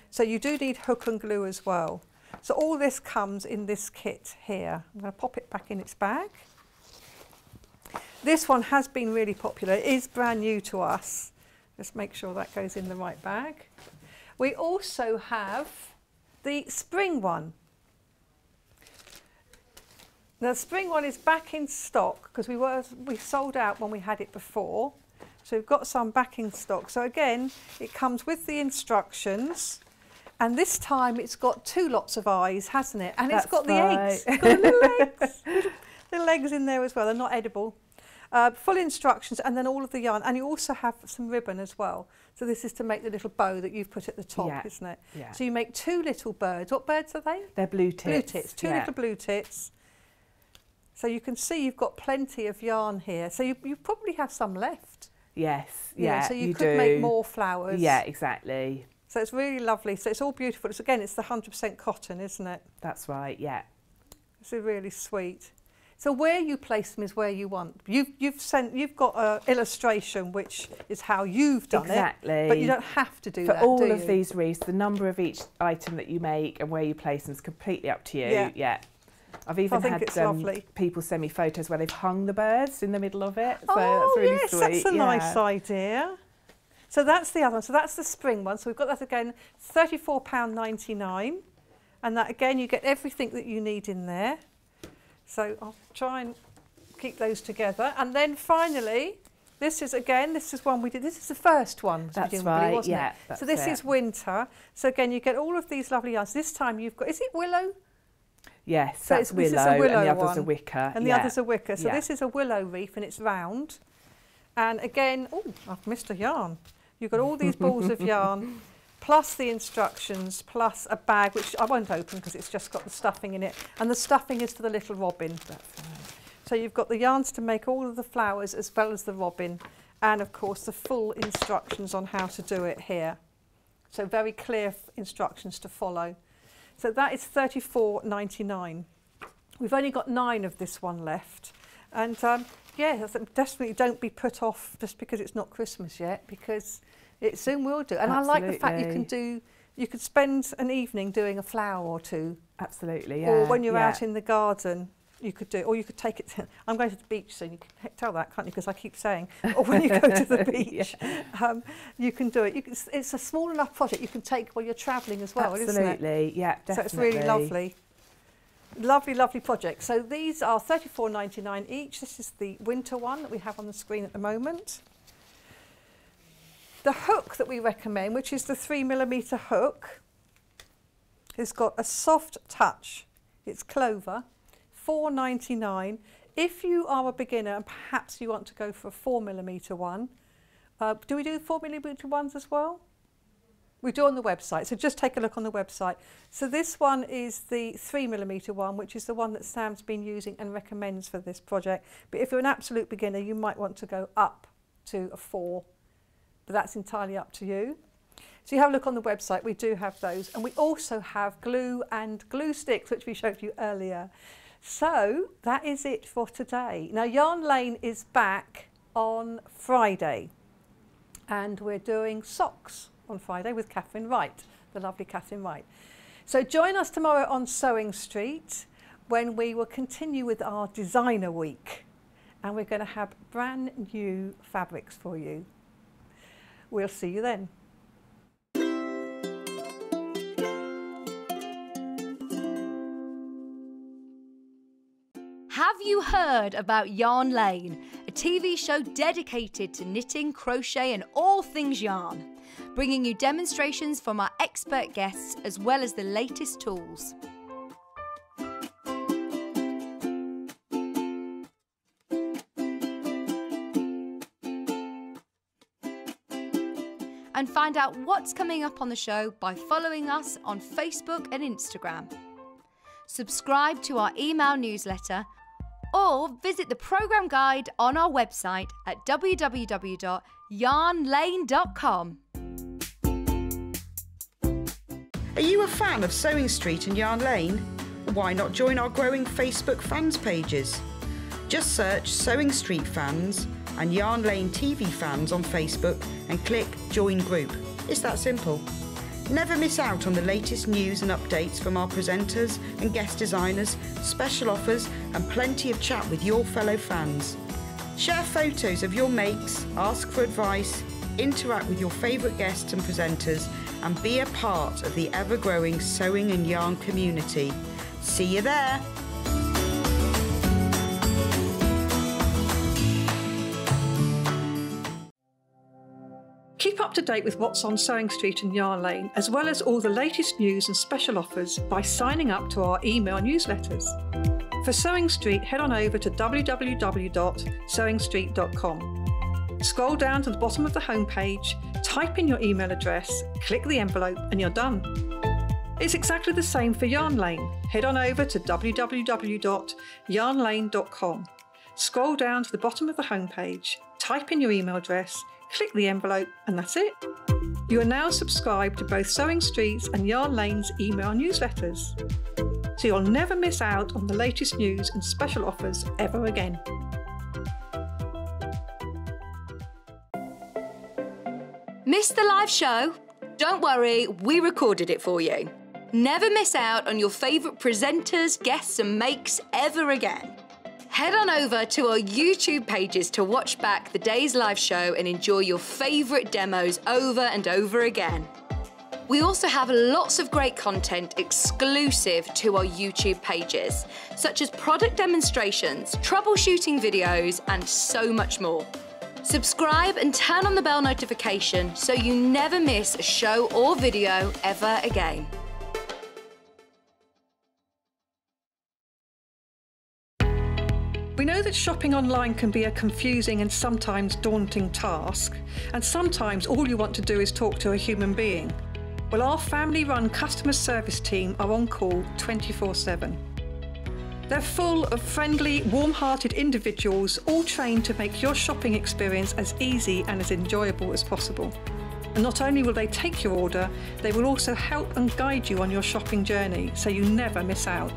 So you do need hook and glue as well. So all this comes in this kit here. I'm going to pop it back in its bag. This one has been really popular. It is brand new to us. Let's make sure that goes in the right bag. We also have the spring one. Now the spring one is back in stock because we sold out when we had it before. So we've got some back in stock. So again, it comes with the instructions. And this time it's got 2 lots of eyes, hasn't it? And it's got the eggs. It's got the little eggs. Little eggs in there as well. They're not edible. Full instructions and then all of the yarn. And you also have some ribbon as well. So this is to make the little bow that you've put at the top, isn't it? Yeah. So you make 2 little birds. What birds are they? They're blue tits. Blue tits. 2 little blue tits. So you can see you've got plenty of yarn here. So you probably have some left. Yes, yeah, so you could make more flowers. Yeah, exactly. So it's really lovely. So it's all beautiful. It's again, it's the 100% cotton, isn't it? That's right, yeah. It's really sweet. So where you place them is where you want. You've got an illustration, which is how you've done it. But you don't have to do that. For all of these wreaths, the number of each item that you make and where you place them is completely up to you. Yeah. I've even had people send me photos where they've hung the birds in the middle of it. So that's really sweet. That's a nice idea. So that's the other one. So that's the spring one. So we've got that again, £34.99. And that again, you get everything that you need in there. So I'll try and keep those together. And then finally, this is one we did. This is the first one. That's right, wasn't it? So this is winter. So again, you get all of these lovely yarns. This time you've got, is it willow? Yes, so that's willow, and the other's a wicker. And the other's a wicker. So this is a willow wreath and it's round. And again, I've missed a yarn. You've got all these balls of yarn, plus the instructions, plus a bag, which I won't open because it's just got the stuffing in it. And the stuffing is for the little robin. That's right. So you've got the yarns to make all of the flowers as well as the robin. And of course, the full instructions on how to do it here. So very clear instructions to follow. So that is $34.99. We've only got 9 of this one left. And yeah, definitely don't be put off just because it's not Christmas yet, because it soon will do. And Absolutely. I like the fact you could spend an evening doing a flower or two. Absolutely, yeah. Or when you're out in the garden, you could do, or you could take it to, I'm going to the beach soon, you can tell that, can't you, because I keep saying, or when you go to the beach, you can do it. It's a small enough project you can take while you're travelling as well, isn't it? Absolutely, yeah, definitely. So it's really lovely. Lovely, lovely project. So these are $34.99 each. This is the winter one that we have on the screen at the moment. The hook that we recommend, which is the 3mm hook, has got a soft touch. It's clover, $4.99. If you are a beginner and perhaps you want to go for a 4mm one, do we do 4mm ones as well? We do on the website, so just take a look on the website. So this one is the 3mm one, which is the one that Sam's been using and recommends for this project. But if you're an absolute beginner, you might want to go up to a 4, but that's entirely up to you. So you have a look on the website, we do have those. And we also have glue and glue sticks, which we showed you earlier. So that is it for today. Now Yarn Lane is back on Friday, and we're doing socks on Friday with Catherine Wright, the lovely Catherine Wright. So join us tomorrow on Sewing Street when we will continue with our designer week, and we're going to have brand new fabrics for you. We'll see you then. Have you heard about Yarn Lane, a TV show dedicated to knitting, crochet and all things yarn, bringing you demonstrations from our expert guests as well as the latest tools. And find out what's coming up on the show by following us on Facebook and Instagram. Subscribe to our email newsletter or visit the programme guide on our website at www.yarnlane.com. Are you a fan of Sewing Street and Yarn Lane? Why not join our growing Facebook fans pages? Just search Sewing Street Fans and Yarn Lane TV Fans on Facebook and click Join Group. It's that simple. Never miss out on the latest news and updates from our presenters and guest designers, special offers and plenty of chat with your fellow fans. Share photos of your makes, ask for advice, interact with your favourite guests and presenters and be a part of the ever-growing sewing and yarn community. See you there! Keep up to date with what's on Sewing Street and Yarn Lane, as well as all the latest news and special offers by signing up to our email newsletters. For Sewing Street, head on over to www.sewingstreet.com. Scroll down to the bottom of the homepage, type in your email address, click the envelope and you're done. It's exactly the same for Yarn Lane. Head on over to www.yarnlane.com. Scroll down to the bottom of the homepage, type in your email address, click the envelope and that's it. You are now subscribed to both Sewing Street's and Yarn Lane's email newsletters. So you'll never miss out on the latest news and special offers ever again. Missed the live show? Don't worry, we recorded it for you. Never miss out on your favourite presenters, guests and makes ever again. Head on over to our YouTube pages to watch back the day's live show and enjoy your favourite demos over and over again. We also have lots of great content exclusive to our YouTube pages, such as product demonstrations, troubleshooting videos, and so much more. Subscribe and turn on the bell notification so you never miss a show or video ever again. We know that shopping online can be a confusing and sometimes daunting task, and sometimes all you want to do is talk to a human being. Well, our family-run customer service team are on call 24/7. They're full of friendly, warm-hearted individuals, all trained to make your shopping experience as easy and as enjoyable as possible. And not only will they take your order, they will also help and guide you on your shopping journey so you never miss out.